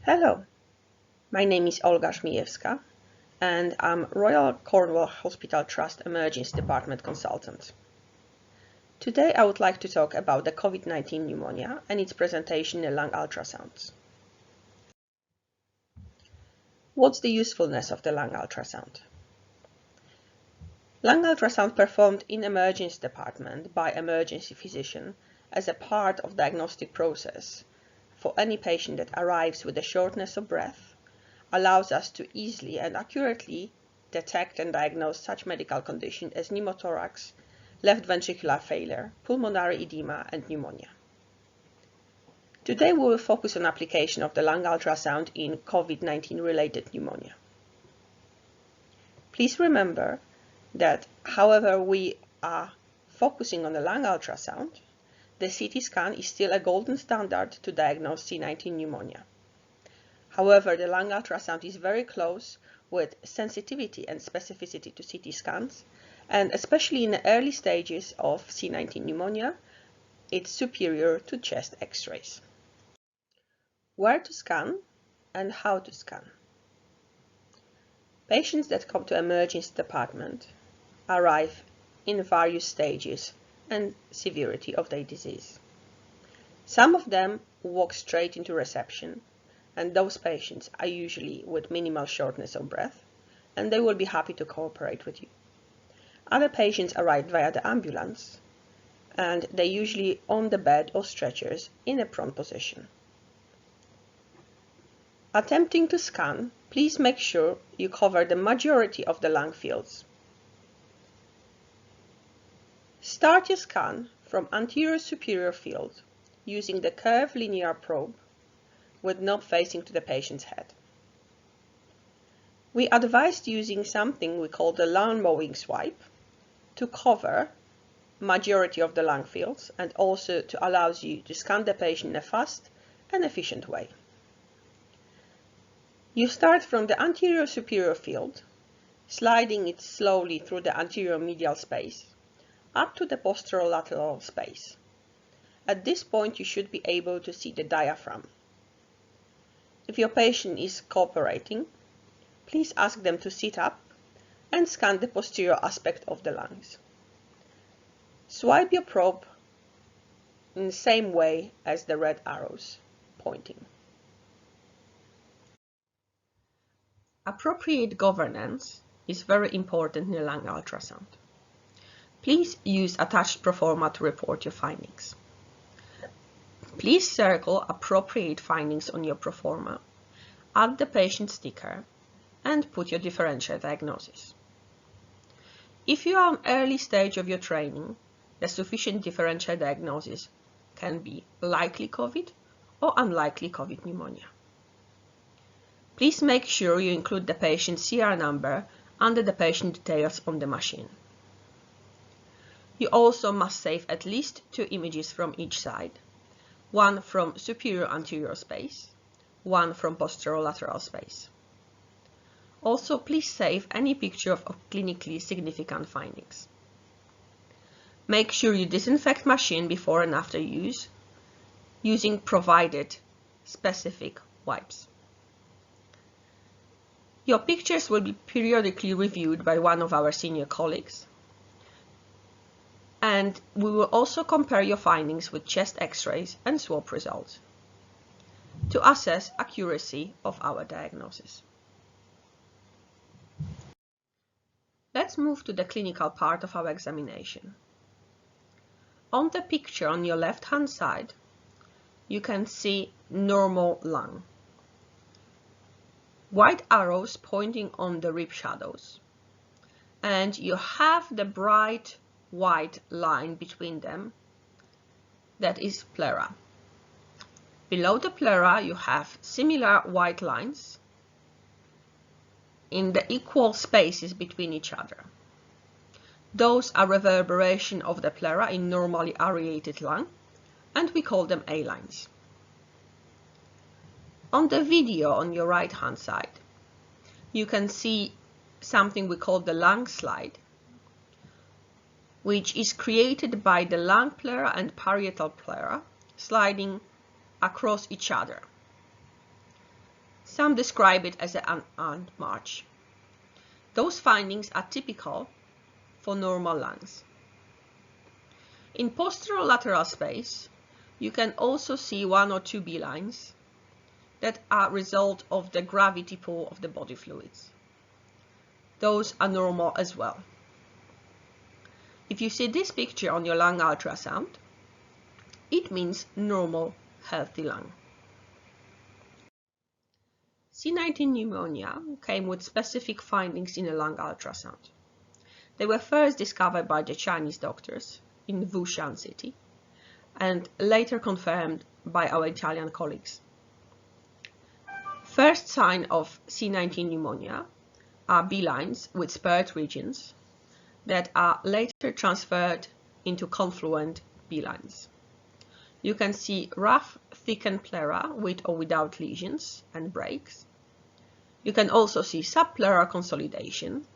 Hello, my name is Olga Żmijewska and I'm Royal Cornwall Hospital Trust Emergency Department consultant. Today I would like to talk about the COVID-19 pneumonia and its presentation in lung ultrasounds. What's the usefulness of the lung ultrasound? Lung ultrasound performed in emergency department by emergency physician as a part of diagnostic process for any patient that arrives with a shortness of breath allows us to easily and accurately detect and diagnose such medical conditions as pneumothorax, left ventricular failure, pulmonary edema, and pneumonia. Today we will focus on application of the lung ultrasound in COVID-19 related pneumonia. Please remember that however we are focusing on the lung ultrasound, the CT scan is still a golden standard to diagnose C19 pneumonia. However, the lung ultrasound is very close with sensitivity and specificity to CT scans, and especially in the early stages of C19 pneumonia, it's superior to chest X-rays. Where to scan and how to scan? Patients that come to emergency department arrive in various stages and severity of their disease. Some of them walk straight into reception, and those patients are usually with minimal shortness of breath, and they will be happy to cooperate with you. Other patients arrive via the ambulance, and they're usually on the bed or stretchers in a prone position. Attempting to scan, please make sure you cover the majority of the lung fields. Start your scan from anterior superior field using the curved linear probe with knob facing to the patient's head. We advised using something we call the lawn mowing swipe to cover majority of the lung fields and also to allow you to scan the patient in a fast and efficient way. You start from the anterior superior field, sliding it slowly through the anterior medial space up to the posterolateral space. At this point you should be able to see the diaphragm. If your patient is cooperating, please ask them to sit up and scan the posterior aspect of the lungs. Swipe your probe in the same way as the red arrows pointing. Appropriate governance is very important in the lung ultrasound. Please use attached proforma to report your findings. Please circle appropriate findings on your proforma, add the patient sticker, and put your differential diagnosis. If you are in early stage of your training, the sufficient differential diagnosis can be likely COVID or unlikely COVID pneumonia. Please make sure you include the patient's CR number under the patient details on the machine. You also must save at least 2 images from each side, one from superior anterior space, one from posterolateral space. Also, please save any picture of clinically significant findings. Make sure you disinfect machine before and after use, using provided specific wipes. Your pictures will be periodically reviewed by one of our senior colleagues, and we will also compare your findings with chest X-rays and swab results to assess accuracy of our diagnosis. Let's move to the clinical part of our examination. On the picture on your left-hand side, you can see normal lung. White arrows pointing on the rib shadows, and you have the bright white line between them, that is pleura. Below the pleura you have similar white lines in the equal spaces between each other. Those are reverberation of the pleura in normally aerated lung, and we call them A-lines. On the video on your right hand side, you can see something we call the lung slide, which is created by the lung pleura and parietal pleura sliding across each other. Some describe it as an ant march. Those findings are typical for normal lungs. In posterolateral space, you can also see 1 or 2 B-lines that are a result of the gravity pull of the body fluids. Those are normal as well. If you see this picture on your lung ultrasound, it means normal, healthy lung. C19 pneumonia came with specific findings in a lung ultrasound. They were first discovered by the Chinese doctors in Wushan city and later confirmed by our Italian colleagues. First sign of C19 pneumonia are B-lines with spared regions that are later transferred into confluent B-lines. You can see rough, thickened pleura with or without lesions and breaks. You can also see subpleural consolidation,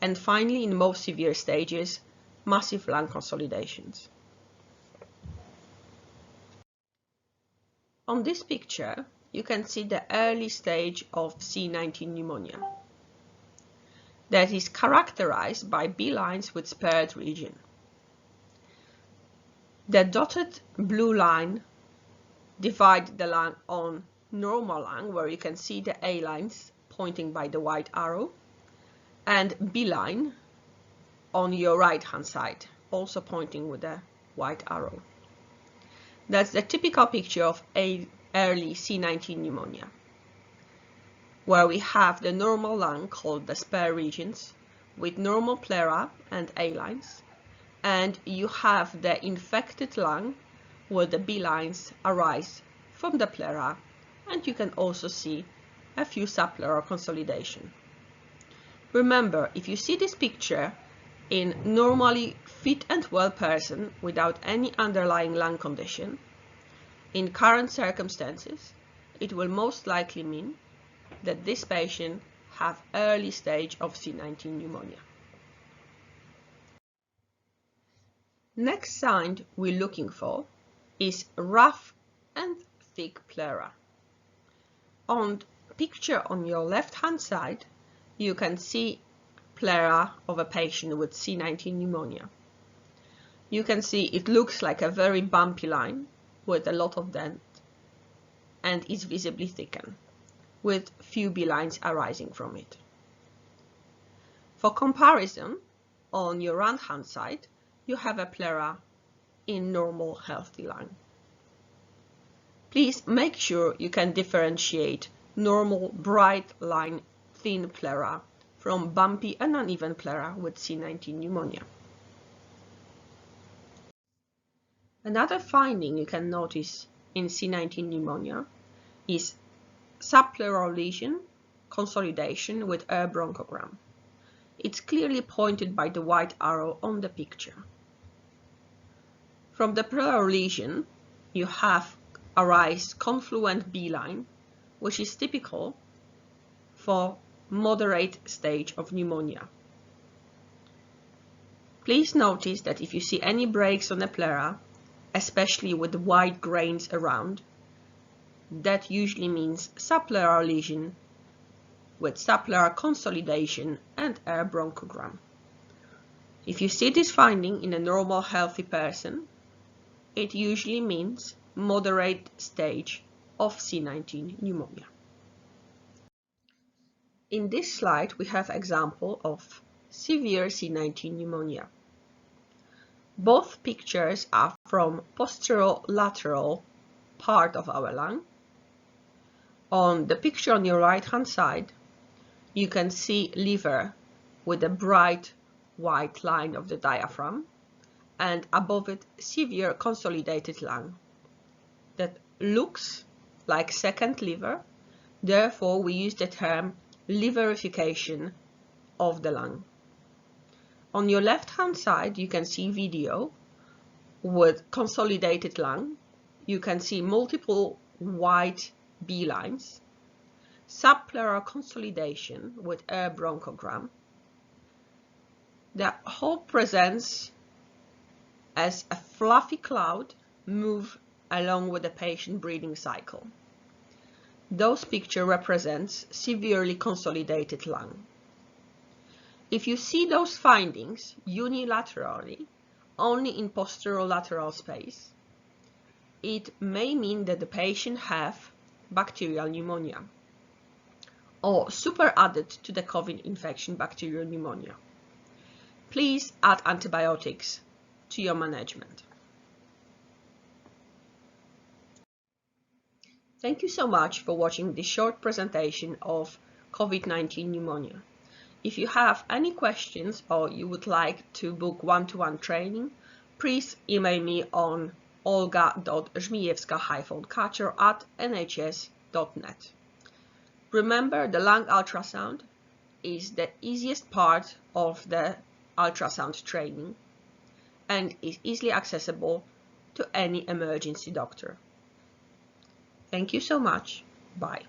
and finally, in most severe stages, massive lung consolidations. On this picture, you can see the early stage of C19 pneumonia that is characterized by B-lines with spared region. The dotted blue line divides the lung on normal lung, where you can see the A lines pointing by the white arrow, and B line on your right hand side, also pointing with the white arrow. That's the typical picture of early C19 pneumonia, where we have the normal lung called the spare regions with normal pleura and A lines, and you have the infected lung where the B lines arise from the pleura, and you can also see a few subpleural consolidation. Remember, if you see this picture in normally fit and well person without any underlying lung condition, in current circumstances, it will most likely mean that this patient have early stage of C19 pneumonia. Next sign we're looking for is rough and thick pleura. On picture on your left hand side, you can see pleura of a patient with C19 pneumonia. You can see it looks like a very bumpy line with a lot of dent and is visibly thickened, with few B lines arising from it. For comparison, on your right hand side, you have a pleura in normal healthy lung. Please make sure you can differentiate normal bright line thin pleura from bumpy and uneven pleura with C19 pneumonia. Another finding you can notice in C19 pneumonia is subpleural lesion consolidation with air bronchogram. It's clearly pointed by the white arrow on the picture. From the pleural lesion, you have arise confluent B line, which is typical for moderate stage of pneumonia. Please notice that if you see any breaks on the pleura, especially with white grains around, that usually means subpleural lesion with subpleural consolidation and air bronchogram. If you see this finding in a normal healthy person, it usually means moderate stage of C19 pneumonia. In this slide, we have example of severe C19 pneumonia. Both pictures are from posterolateral part of our lung. On the picture on your right hand side, you can see liver with a bright white line of the diaphragm, and above it severe consolidated lung that looks like second liver. Therefore, we use the term liverification of the lung. On your left hand side, you can see video with consolidated lung. You can see multiple white B lines, subpleural consolidation with air bronchogram. The whole presents as a fluffy cloud move along with the patient breathing cycle. Those picture represents severely consolidated lung. If you see those findings unilaterally, only in posterolateral space, it may mean that the patient have bacterial pneumonia or superadded to the COVID infection bacterial pneumonia. Please add antibiotics to your management. Thank you so much for watching this short presentation of COVID-19 pneumonia. If you have any questions or you would like to book one-to-one training, please email me on olga.żmijewska-kaczor@nhs.net. Remember, the lung ultrasound is the easiest part of the ultrasound training and is easily accessible to any emergency doctor. Thank you so much. Bye.